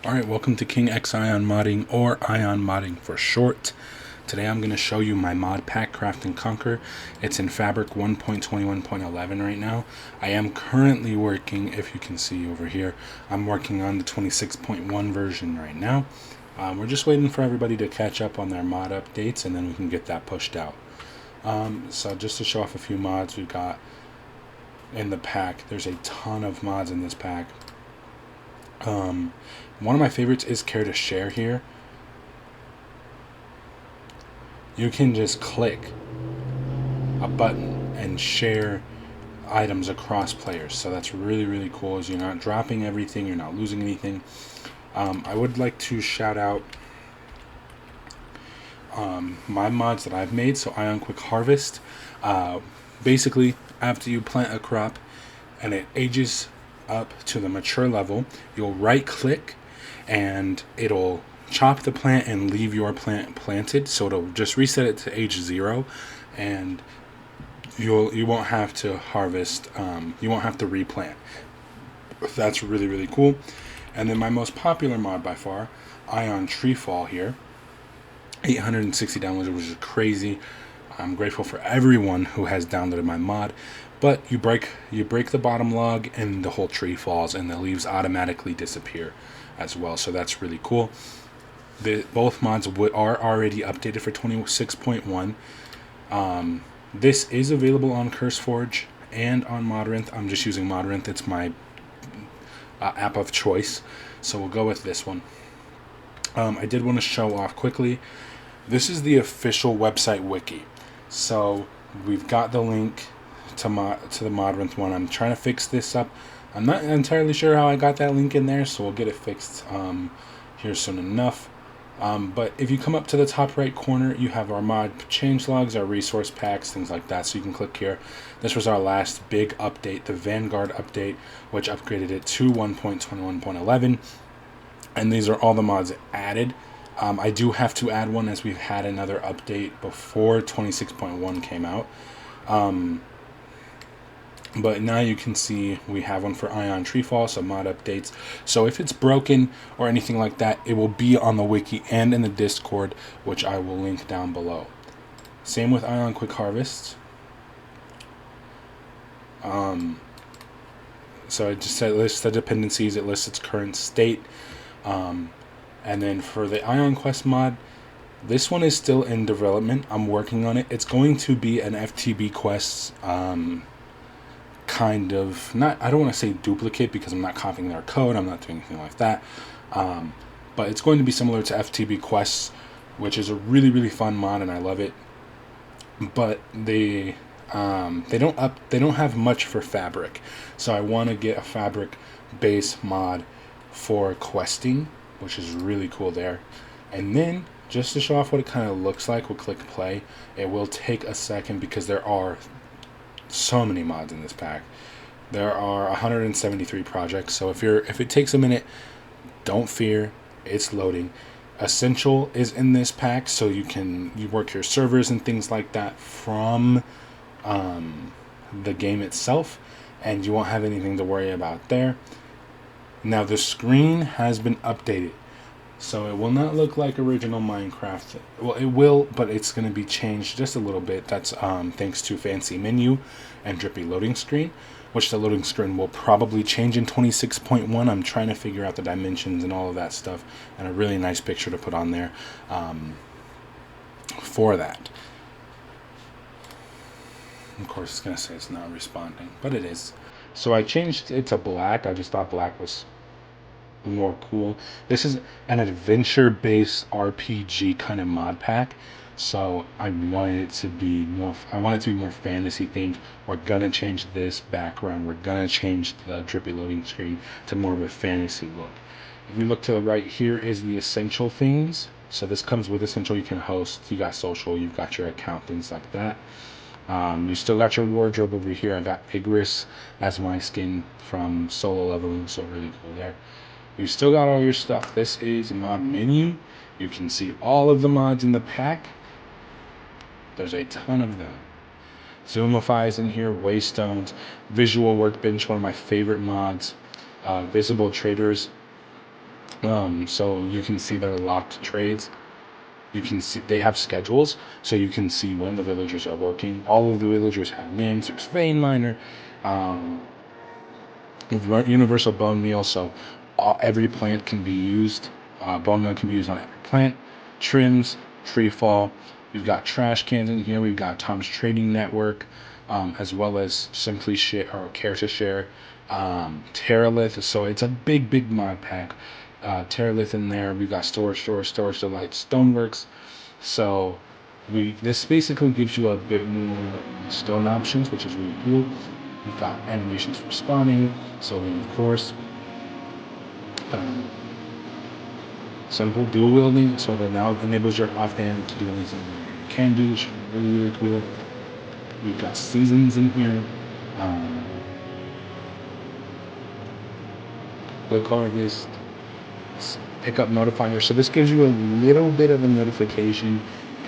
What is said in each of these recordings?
Alright, welcome to King X Ion Modding, or Ion Modding for short. Today I'm going to show you my Modpack Craft and Conquer. It's in Fabric 1.21.11 right now. I am currently working, if you can see over here, I'm working on the 26.1 version right now. We're just waiting for everybody to catch up on their mod updates, and then we can get that pushed out. So just to show off a few mods we've got in the pack, there's a ton of mods in this pack. One of my favorites is Care to Share here. You can just click a button and share items across players. So that's really cool, as you're not dropping everything, you're not losing anything. I would like to shout out my mods that I've made. So Ion Quick Harvest. Basically, after you plant a crop and it ages up to the mature level, you'll right click and it'll chop the plant and leave your plant planted, so it'll just reset it to age 0, and you won't have to harvest, you won't have to replant. That's really cool. And then my most popular mod by far, Ion Tree Fall here, 860 downloads, which is crazy. I'm grateful for everyone who has downloaded my mod. But you break the bottom log and the whole tree falls and the leaves automatically disappear as well. So that's really cool. Both mods are already updated for 26.1. This is available on CurseForge and on Modrinth. I'm just using Modrinth. It's my app of choice. So we'll go with this one. I did want to show off quickly. This is the official website wiki. So we've got the link to the Modrinth one. I'm trying to fix this up. I'm not entirely sure how I got that link in there, so we'll get it fixed here soon enough. But if you come up to the top right corner, you have our mod changelogs, our resource packs, things like that. So you can click here. This was our last big update, the Vanguard update, which upgraded it to 1.21.11. And these are all the mods added. I do have to add one, as we've had another update before 26.1 came out. But now you can see we have one for Ion Treefall, so mod updates. So if it's broken or anything like that, it will be on the wiki and in the Discord, which I will link down below. Same with Ion Quick Harvest. So it just lists the dependencies, it lists its current state. And then for the Ion Quest mod, this one is still in development. I'm working on it. It's going to be an FTB Quest kind of, not, I don't want to say duplicate, because I'm not copying their code, I'm not doing anything like that, but it's going to be similar to FTB Quests, which is a really fun mod, and I love it. But they don't have much for Fabric, so I want to get a Fabric base mod for questing, which is really cool there. And then, just to show off what it kind of looks like, we'll click play. It will take a second because there are so many mods in this pack. There are 173 projects, so if it takes a minute, don't fear, it's loading. Essential is in this pack, so you work your servers and things like that from the game itself, and you won't have anything to worry about there. Now the screen has been updated, so it will not look like original Minecraft. Well, it will, but it's going to be changed just a little bit. That's thanks to fancy menu and drippy loading screen, which the loading screen will probably change in 26.1. I'm trying to figure out the dimensions and all of that stuff, and a really nice picture to put on there for that. Of course, it's going to say it's not responding, but it is. So I changed it to black. I just thought black was more cool. This is an adventure-based RPG kind of mod pack, so I want it to be more fantasy themed. We're gonna change this background. We're gonna change the drippy loading screen to more of a fantasy look. If you look to the right, here is the essential things. So this comes with essential. You can host, you got social, you've got your account, things like that. You still got your wardrobe over here. I got Igris as my skin from solo leveling, so really cool there. You still got all your stuff. This is mod menu. You can see all of the mods in the pack. There's a ton of them. Zoomify is in here, Waystones, Visual Workbench, one of my favorite mods, Visible Traders, So you can see their locked trades. You can see they have schedules, so you can see when the villagers are working. All of the villagers have names. There's vein miner, um, universal bone meal, so every plant can be used. Bone meal can be used on every plant. Trims, tree fall. We've got trash cans in here. We've got Tom's Trading Network, as well as Simply Share or Care to Share. Terralith, so it's a big mod pack. Terralith in there. We've got Storage Delight, Stoneworks. So this basically gives you a bit more stone options, which is really cool. We've got animations for spawning, so of course, um, simple dual wielding, so that now enables your offhand to do anything you can do, which is really cool. We've got seasons in here. Um, Quick harvest, pick up notifier. So this gives you a little bit of a notification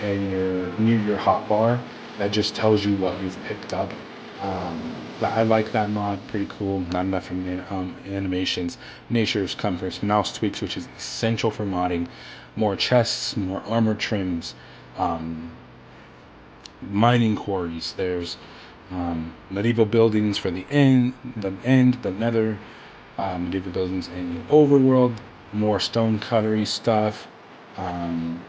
and near your hotbar that just tells you what you've picked up. But I like that mod, pretty cool. Not enough animations, nature's comforts, mouse tweaks, which is essential for modding. More chests, more armor trims, um, mining quarries. There's medieval buildings for the nether, medieval buildings in the overworld, more stone cutlery stuff. Um,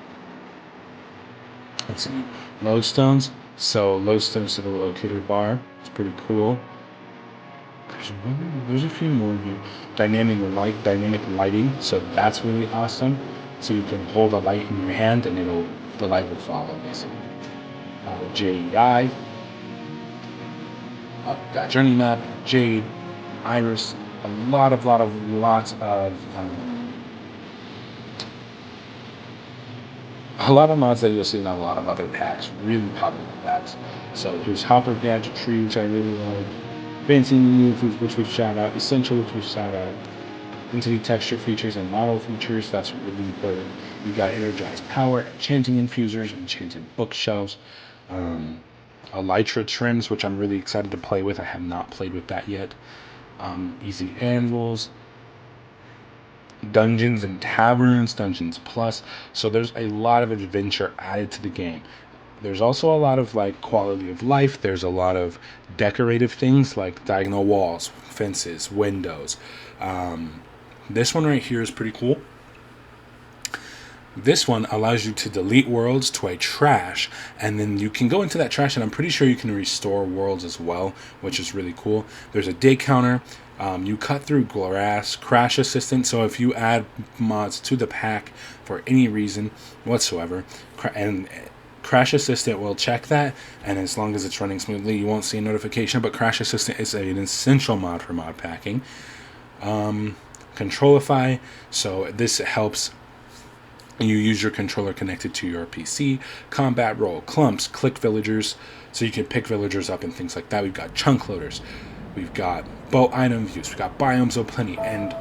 let's see, lodestones. So lodestones to the locator bar. It's pretty cool. There's a few more here. Dynamic lighting. So that's really awesome. So you can hold a light in your hand and the light will follow basically. JEI. Got journey map, Jade, Iris, lots a lot of mods that you'll see in a lot of other packs, really popular packs. So here's Hopper Gadgetry, which I really like. Fancy New, which we shout out. Essential, which we shout out. Entity texture features and model features, that's really important. We got energized power, enchanting infusers, enchanted bookshelves. Elytra trims, which I'm really excited to play with. I have not played with that yet. Easy anvils, dungeons and taverns, dungeons plus. So there's a lot of adventure added to the game. There's also a lot of like quality of life. There's a lot of decorative things like diagonal walls, fences, windows. This one right here is pretty cool. This one allows you to delete worlds to a trash, and then you can go into that trash, and I'm pretty sure you can restore worlds as well, which is really cool. There's a day counter. You cut through grass, crash assistant. So if you add mods to the pack for any reason whatsoever, and Crash Assistant will check that, and as long as it's running smoothly, you won't see a notification. But Crash Assistant is an essential mod for mod packing. Controlify. So this helps you use your controller connected to your PC. Combat roll, clumps, click villagers, so you can pick villagers up and things like that. We've got chunk loaders. We've got boat item views. We've got biomes of plenty. And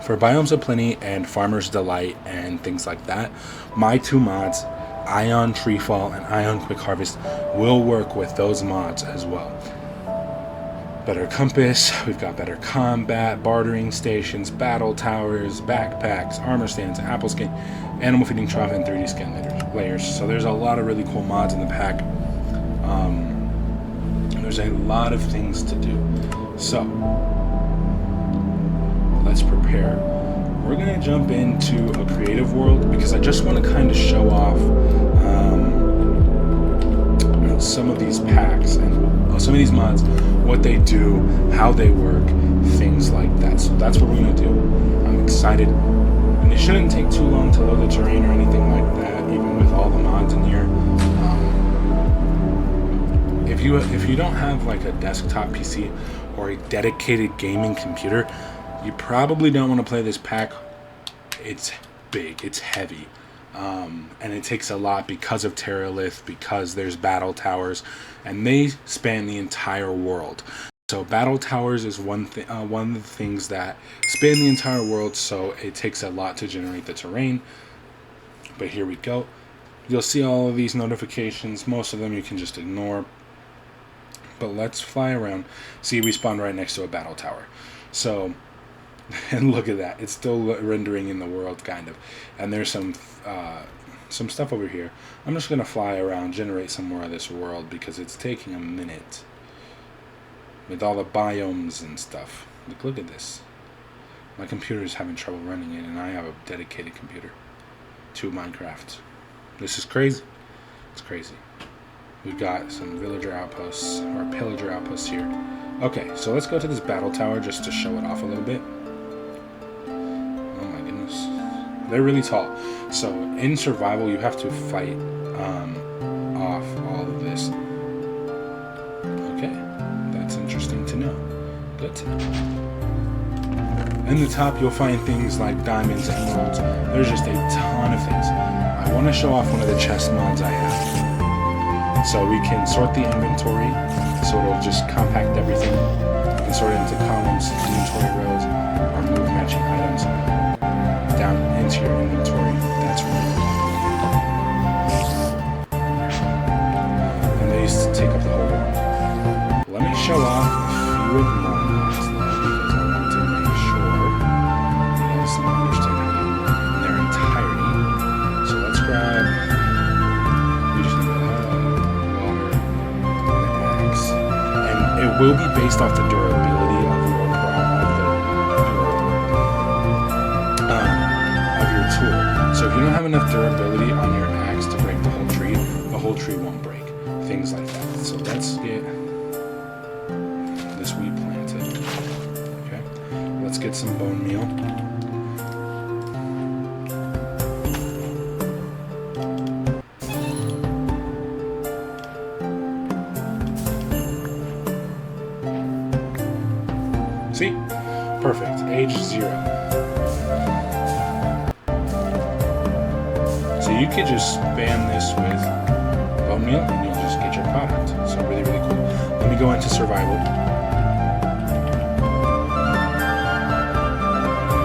for biomes of plenty and farmer's delight and things like that, my two mods, Ion Treefall and Ion Quick Harvest, will work with those mods as well. Better compass, we've got better combat, bartering stations, battle towers, backpacks, armor stands, apple skin, animal feeding trough, and 3D skin layers. So there's a lot of really cool mods in the pack. There's a lot of things to do. So let's prepare. We're gonna jump into a creative world because I just want to kind of show off some of these packs and some of these mods, what they do, how they work, things like that. So that's what we're gonna do. I'm excited, and it shouldn't take too long to load the terrain or anything like that, even with all the mods in here. If you don't have like a desktop PC or a dedicated gaming computer, you probably don't want to play this pack. It's big, it's heavy, and it takes a lot because of Terralith, because there's battle towers, and they span the entire world. So battle towers is one of the things that span the entire world, so it takes a lot to generate the terrain. But here we go. You'll see all of these notifications. Most of them you can just ignore. But let's fly around. See, we spawned right next to a battle tower. So And look at that. It's still rendering in the world, kind of. And there's some stuff over here. I'm just going to fly around, generate some more of this world because it's taking a minute. With all the biomes and stuff. Look at this. My computer is having trouble running it, and I have a dedicated computer to Minecraft. This is crazy. It's crazy. We've got some villager outposts, or pillager outposts here. Okay, so let's go to this battle tower just to show it off a little bit. Oh my goodness. They're really tall. So in survival, you have to fight off all of this. Okay, that's interesting to know. Good to know. In the top, you'll find things like diamonds, emeralds. There's just a ton of things. I want to show off one of the chest mods I have. So we can sort the inventory, so it'll just compact everything. You can sort it into columns, inventory rows, or move matching items down into your inventory. That's really cool. And they used to take up the whole room. Let me show off a few of the mods though, because I want to make sure you guys understand in their entirety. So let's grab. We just need water and an axe, and it will be based off the durability of your tool. So if you don't have enough durability on your axe to break the whole tree won't break. Things like that. So let's get this wheat planted. Okay. Let's get some bone meal. See? Perfect. Age 0. So you could just spam this with bone meal and you'll just get your product. So really, really cool. Let me go into survival.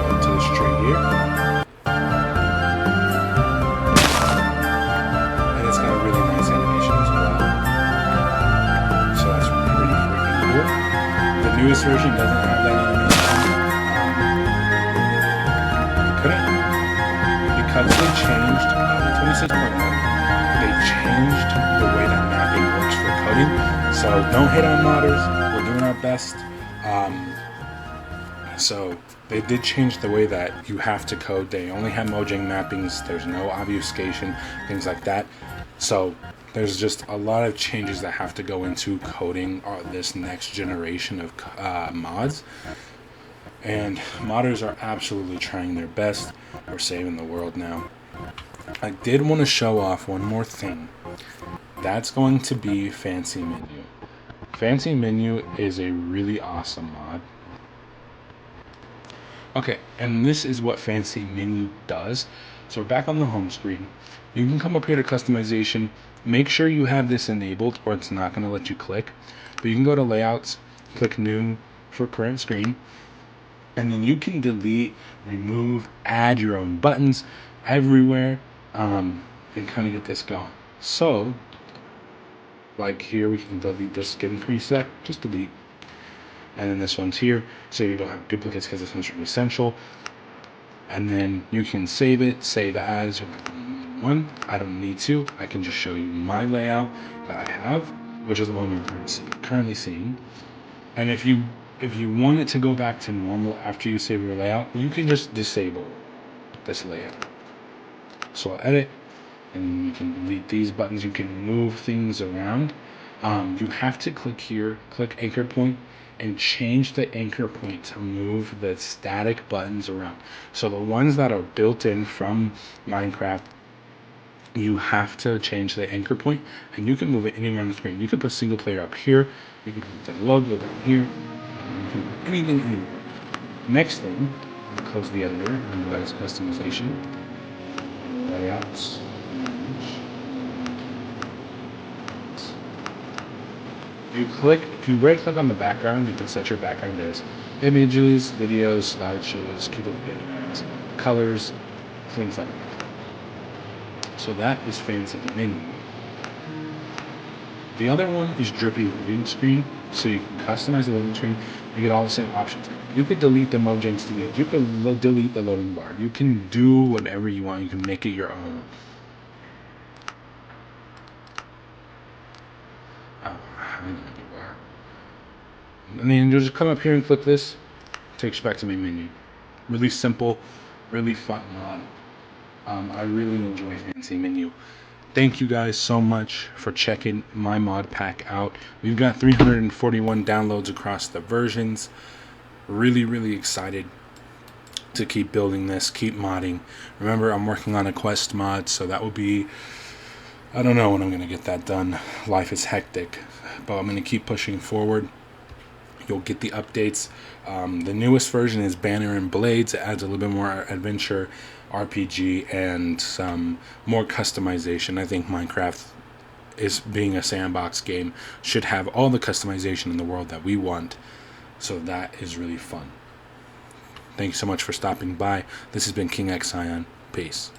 Go to this tree here. And it's got a really nice animation as well. So that's pretty freaking cool. The newest version doesn't have that animation. Because they changed 26.1, they changed the way that mapping works for coding. So don't hate on modders. We're doing our best. So they did change the way that you have to code. They only have Mojang mappings. There's no obfuscation, things like that. So there's just a lot of changes that have to go into coding this next generation of mods. And modders are absolutely trying their best. We're saving the world now. I did want to show off one more thing. That's going to be Fancy Menu. Fancy Menu is a really awesome mod. Okay, and this is what Fancy Menu does. So we're back on the home screen. You can come up here to customization. Make sure you have this enabled or it's not going to let you click. But you can go to layouts, click new for current screen. And then you can delete, remove, add your own buttons everywhere, and kind of get this going. So, like here, we can delete the skin preset, just delete. And then this one's here, so you don't have duplicates because this one's really essential. And then you can save it, save as one. I don't need to. I can just show you my layout that I have, which is the one we're currently seeing. And if you want it to go back to normal after you save your layout, you can just disable this layout. So I'll edit, and you can delete these buttons. You can move things around. You have to click here, click anchor point, and change the anchor point to move the static buttons around. So the ones that are built in from Minecraft, you have to change the anchor point, and you can move it anywhere on the screen. You can put single player up here. You can put the logo down here. Anything anywhere. Next thing, close the editor and go to customization, layouts. If you right click on the background, you can set your background as images, videos, slideshows, Kindle videos, colors, things like that. So that is Fancy Menu. The other one is Drippy Loading Screen. So you can customize the loading screen. You get all the same options. You could delete the Mojang Studios. You could delete the loading bar. You can do whatever you want. You can make it your own. Oh, and then you'll just come up here and click this. Takes you back to main menu. Really simple, really fun mod. I really enjoy Fancy Menu. Thank you guys so much for checking my mod pack out. We've got 341 downloads across the versions. Really, really excited to keep building this, keep modding. Remember, I'm working on a quest mod, so that will be, I don't know when I'm going to get that done. Life is hectic, but I'm going to keep pushing forward. You'll get the updates. The newest version is Banner and Blades. It adds a little bit more adventure, RPG, and some more customization. I think Minecraft, is being a sandbox game, should have all the customization in the world that we want. So that is really fun. Thanks so much for stopping by. This has been King X Ion. Peace.